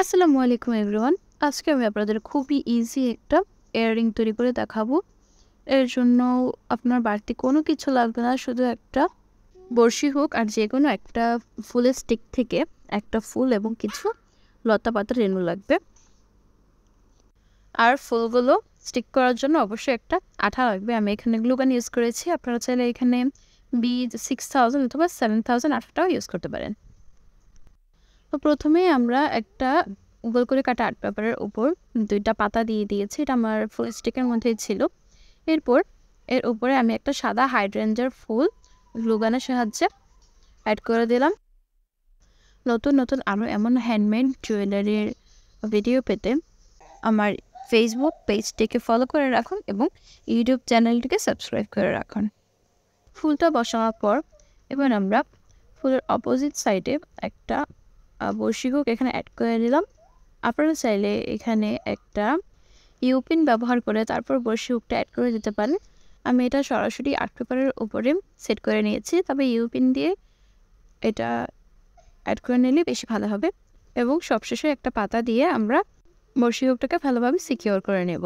আসসালামু আলাইকুম এভরিওয়ান। আজকে আমি আপনাদের খুবই ইজি একটা ইয়াররিং তৈরি করে দেখাবো। এর জন্য আপনার বাড়তি কোনো কিছু লাগবে না, শুধু একটা বড়শি হোক আর যে কোনো একটা ফুলের স্টিক থেকে একটা ফুল এবং কিছু লতা পাতা রেণু লাগবে। আর ফুলগুলো স্টিক করার জন্য অবশ্যই একটা আঠা লাগবে। আমি এখানে গ্লুগান ইউজ করেছি, আপনারা চাইলে এখানে B6000 অথবা 7000 আঠাটাও ইউজ করতে পারেন। তো প্রথমেই আমরা একটা গোল করে কাটা আর্ট পেপারের উপর 2টা পাতা দিয়ে দিয়েছি, এটা আমার ফুল স্টিকের মধ্যেই ছিল। এরপর এর উপরে আমি একটা সাদা হাইড্রেঞ্জার ফুল গ্লুগানের সাহায্যে অ্যাড করে দিলাম। নতুন নতুন আরও এমন হ্যান্ডমেড জুয়েলারির ভিডিও পেতে আমার ফেসবুক পেজটিকে ফলো করে রাখুন এবং ইউটিউব চ্যানেলটিকে সাবস্ক্রাইব করে রাখুন। ফুলটা বসানোর পর এবার আমরা ফুলের অপোজিট সাইডে একটা বড়শি হুক এখানে অ্যাড করে দিলাম। আপনারা চাইলে এখানে একটা ইউপিন ব্যবহার করে তারপর বড়শি হুকটা অ্যাড করে দিতে পারেন। আমি এটা সরাসরি আর্ট পেপারের উপরে সেট করে নিয়েছি, তবে ইউপিন দিয়ে এটা অ্যাড করে নিলে বেশি ভালো হবে। এবং সবশেষে একটা পাতা দিয়ে আমরা বড়শি হুকটাকে ভালোভাবে সিকিউর করে নেব।